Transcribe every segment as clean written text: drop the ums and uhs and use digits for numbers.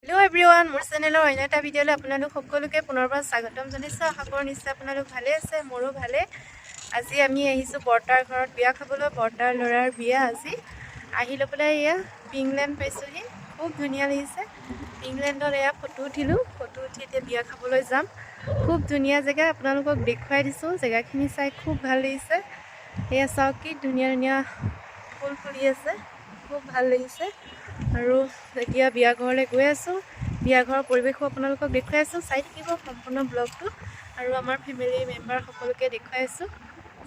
Hello' everyone, মোৰ চেনেলৰ অন্য এটা ভিডিঅ'লৈ আপোনালোক সকলোকে পুনৰবাৰ স্বাগতম জনাইছোঁ। আশা কৰোঁ নিশ্চয় আপোনালোক ভালে আছে, মোৰো ভালে। আজি আমি আহিছোঁ বৰ্তাৰ ঘৰত বিয়া খাবলৈ। বৰ্তাৰ ল'ৰাৰ বিয়া আজি আহি লৈ পেলাই এয়া পিংলেণ্ড পাইছোঁহি। খুব ধুনীয়া লাগিছে। পিংলেণ্ডত এয়া ফটো উঠিলোঁ। ফটো উঠি এতিয়া বিয়া খাবলৈ যাম। খুব ধুনীয়া জেগা, আপোনালোকক দেখুৱাই দিছোঁ। জেগাখিনি চাই খুব ভাল লাগিছে। এয়া চাওক কি ধুনীয়া ধুনীয়া ফুল ফুলি আছে, খুব ভাল লাগিছে। আৰু এতিয়া বিয়া ঘৰলৈ গৈ আছোঁ। বিয়া ঘৰৰ পৰিৱেশো আপোনালোকক দেখুৱাই আছোঁ। চাই থাকিব সম্পূৰ্ণ ব্লগটো। আৰু আমাৰ ফেমিলি মেম্বাৰ সকলোকে দেখুৱাই আছোঁ।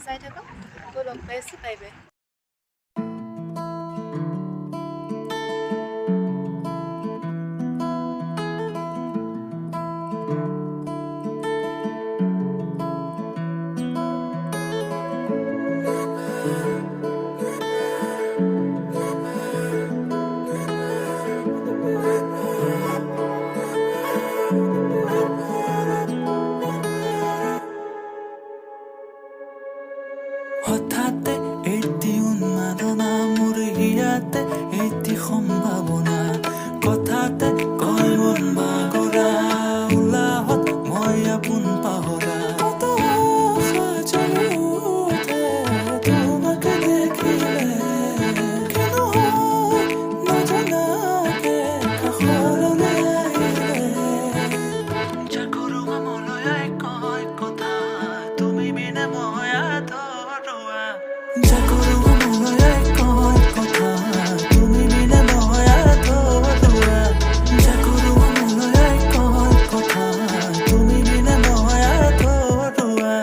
চাই থাকক। আকৌ লগ পাই আছোঁ। Bye bye. হঠাতে এটি উন্মাদনা মোৰ হিয়াতে এটি সম্ভাৱনা কথাতে কয় মন বাগৰা উলাহত মই আপোন পাহৰা তোমাকে দেখিলে কেন হয় নজনাকে কাষৰলৈ আহিলে জাগৰো মনলৈ কয় কথা তুমি বিনে মই আধৰুৱা জাগৰো মনলৈ কয় কথা তুমি বিনে মই আধৰুৱা জাগৰো মনলৈ কয় কথা তুমি বিনে মই আধৰুৱা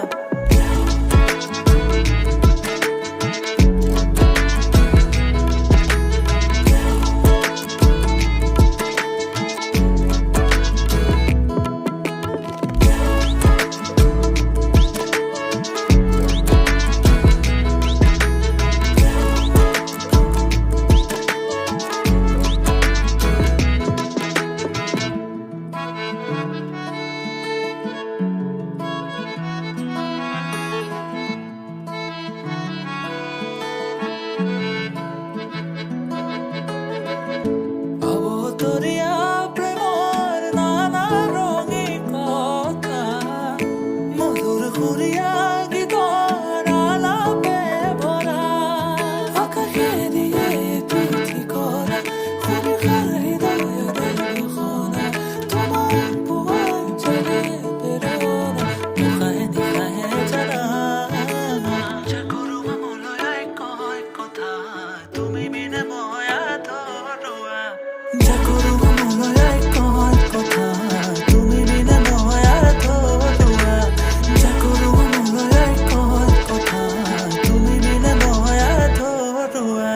অবতৰীয়া প্ৰেমৰ নানা ৰঙী কথা মধুৰ সুৰীয়া গীতৰ আলাপে ভৰা আকাশে দিয়ে তুঠি কৰা সুৰসাৰ হৃদয়ৰে ঘোষণা তোমাৰ পোৱাৰ যেনে প্ৰেৰণা নিশাহে নিশাহে জানা জাগৰো মনলৈ কয় কথা তুমি বিনে মই আধৰুৱা জাগৰো মনলৈ কয় কথা তুমি বিনে মই আধৰুৱা জাগৰো মনলৈ কয় কথা তুমি বিনে মই আধৰুৱা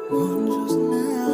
মন জোৎস্না